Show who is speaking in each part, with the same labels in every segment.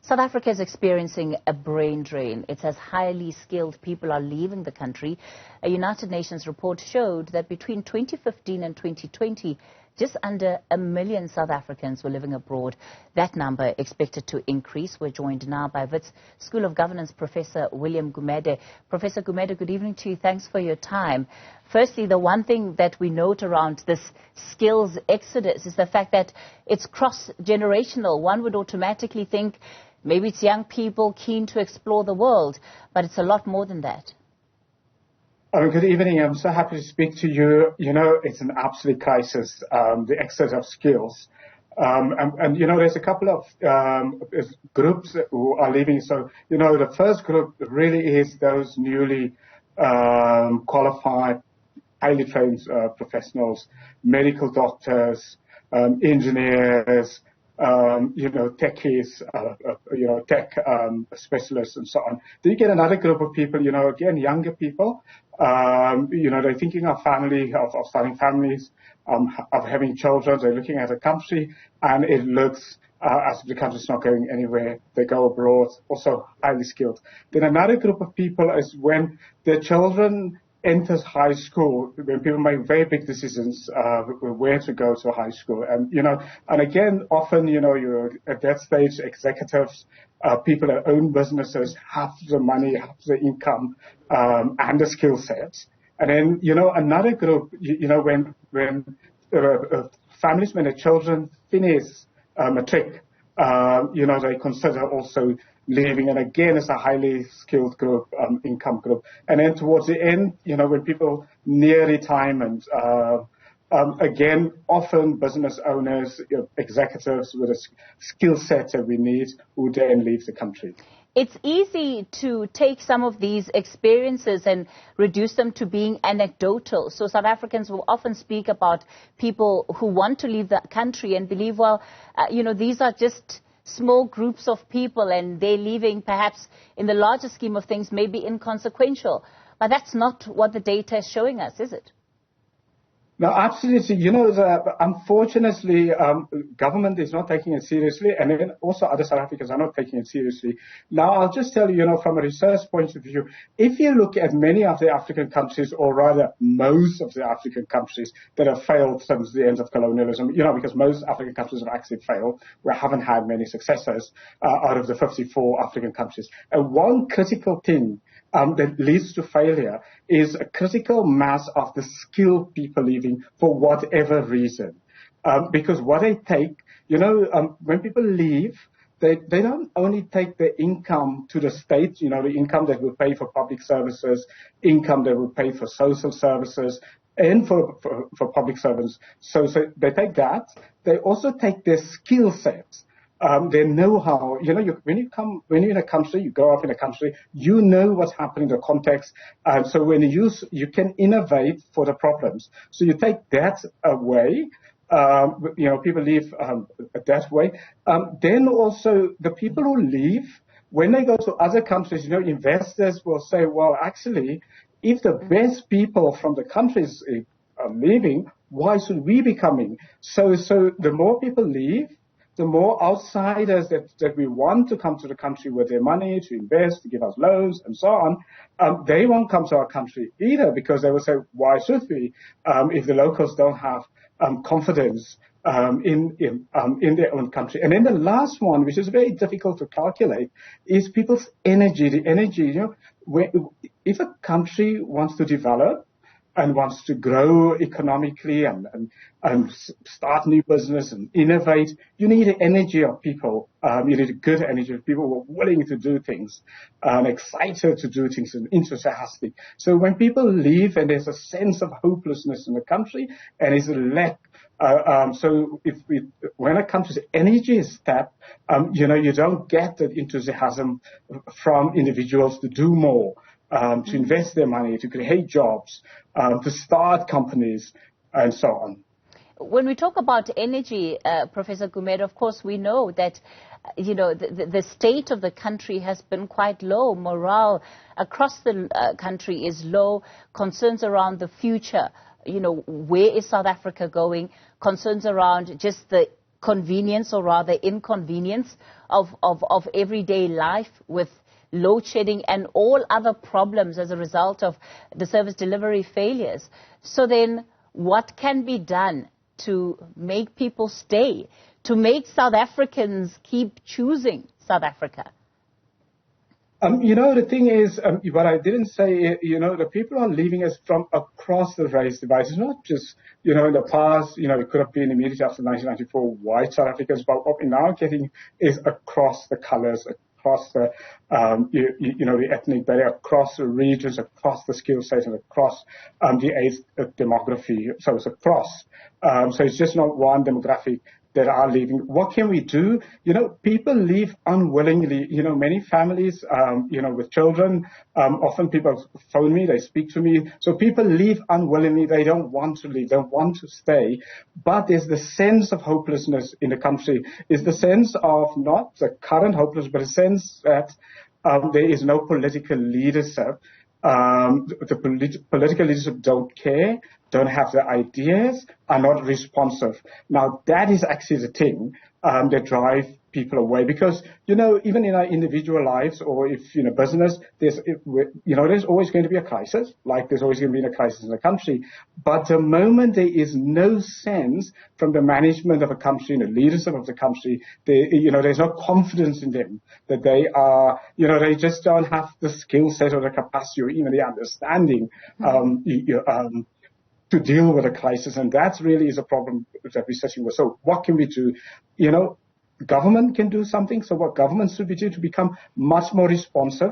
Speaker 1: South Africa is experiencing a brain drain. It says highly skilled people are leaving the country. A United Nations report showed that between 2015 and 2020, just under 1 million South Africans were living abroad. That number expected to increase. We're joined now by Wits School of Governance Professor William Gumede. Professor Gumede, good evening to you. Thanks for your time. Firstly, the one thing that we note around this skills exodus is the fact that it's cross-generational. One would automatically think maybe it's young people keen to explore the world, but it's a lot more than that.
Speaker 2: Good evening. I'm so happy to speak to you. You know, it's an absolute crisis, the excess of skills. You know, there's a couple of groups who are leaving. So, you know, the first group really is those newly qualified, highly trained professionals, medical doctors, engineers, you know, techies, you know, tech specialists and so on. Then you get another group of people, you know, again, younger people. You know, they're thinking of family, of starting families, of having children. They're looking at a country, and it looks as if the country's not going anywhere. They go abroad, also highly skilled. Then another group of people is when their children enters high school, when people make very big decisions where to go to high school. And, you know, and again, often, you know, you're at that stage, executives, people that own businesses have the money, have the income, and the skill sets. And then, you know, another group, you know, when families, when the children finish matric, you know, they consider also leaving, and again, it's a highly skilled group, income group. And then towards the end, you know, when people near retirement, again, often business owners, you know, executives with a skill set that we need who then leave the country.
Speaker 1: It's easy to take some of these experiences and reduce them to being anecdotal. So South Africans will often speak about people who want to leave the country and believe, well, you know, these are just small groups of people and they're leaving perhaps in the larger scheme of things may be inconsequential. But that's not what the data is showing us, is it?
Speaker 2: No, absolutely. You know, unfortunately, government is not taking it seriously, and then also other South Africans are not taking it seriously. Now, I'll just tell you, you know, from a research point of view, if you look at many of the African countries, or rather most of the African countries that have failed since the end of colonialism, you know, because most African countries have actually failed, we haven't had many successors out of the 54 African countries. And one critical thing that leads to failure is a critical mass of the skilled people leaving for whatever reason. Because what they take, you know, when people leave, they don't only take the income to the state, you know, the income that will pay for public services, income that will pay for social services, and for public servants. So they take that. They also take their skill sets. Their know-how, you know, when you're in a country, you grow up in a country, you know what's happening in the context. So when you can innovate for the problems. So you take that away. You know, people leave that way. Then also the people who leave, when they go to other countries, you know, investors will say, well, actually, if the best people from the countries are leaving, why should we be coming? So the more people leave, the more outsiders that we want to come to the country with their money to invest, to give us loans and so on, they won't come to our country either, because they will say, why should we, if the locals don't have confidence in their own country. And then the last one, which is very difficult to calculate, is people's energy. The energy, you know, if a country wants to develop and wants to grow economically and start new business and innovate, you need the energy of people. You need a good energy of people who are willing to do things and excited to do things and enthusiastic. So when people leave and there's a sense of hopelessness in the country and there's a lack, so when a country's energy is tapped, you know, you don't get that enthusiasm from individuals to do more. To invest their money, to create jobs, to start companies, and so on.
Speaker 1: When we talk about energy, Professor Gumede, of course, we know that, you know, the state of the country has been quite low. Morale across the country is low. Concerns around the future, you know, where is South Africa going? Concerns around just the convenience, or rather inconvenience, of everyday life, with load shedding and all other problems as a result of the service delivery failures. So then what can be done to make people stay, to make South Africans keep choosing South Africa?
Speaker 2: The thing is, what I didn't say, the people are leaving us from across the race divide. It's not just, in the past, it could have been immediately after 1994 white South Africans, but what we're now getting is across the colors, across the, the ethnic barrier, across the regions, across the skill set, and across the age demography. So it's across. So it's just not one demographic that are leaving. What can we do? People leave unwillingly. Many families, with children, often people phone me, they speak to me. So people leave unwillingly. They don't want to leave. They want to stay. But there's the sense of hopelessness in the country. It's the sense of not the current hopelessness, but a sense that there is no political leadership. The political leadership don't care, don't have the ideas, are not responsive. Now, that is actually the thing that drive people away, because, even in our individual lives, or if, business, there's always going to be a crisis, like there's always going to be a crisis in the country. But the moment there is no sense from the management of a country, the leadership of the country, there's no confidence in them that they are, they just don't have the skill set or the capacity or even the understanding, to deal with a crisis. And that really is a problem that we're sitting with. So what can we do? Government can do something. So what government should be doing to become much more responsive,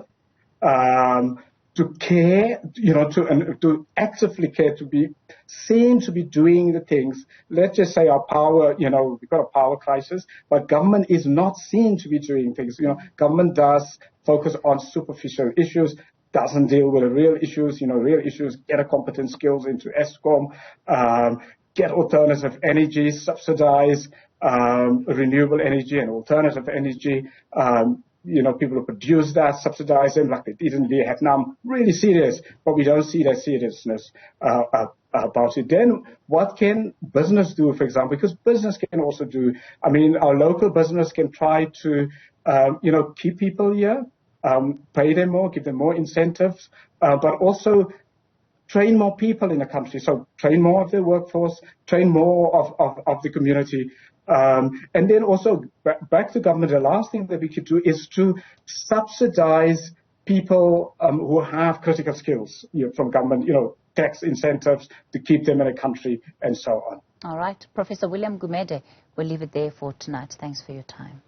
Speaker 2: to care, to actively care, to be seen to be doing the things. Let's just say our power, we've got a power crisis, but government is not seen to be doing things. Government does focus on superficial issues, doesn't deal with the real issues. Real issues, get a competent skills into ESCOM, get alternative energy, subsidize renewable energy and alternative energy. People who produce that, subsidize them like they did in Vietnam. Really serious, but we don't see that seriousness about it. Then what can business do, for example? Because business can also do, our local business can try to, keep people here, pay them more, give them more incentives, but also train more people in the country. So train more of the workforce, train more of the community. And then also back to government, the last thing that we could do is to subsidize people who have critical skills from government, tax incentives to keep them in the country and so on.
Speaker 1: All right. Professor William Gumede, we'll leave it there for tonight. Thanks for your time.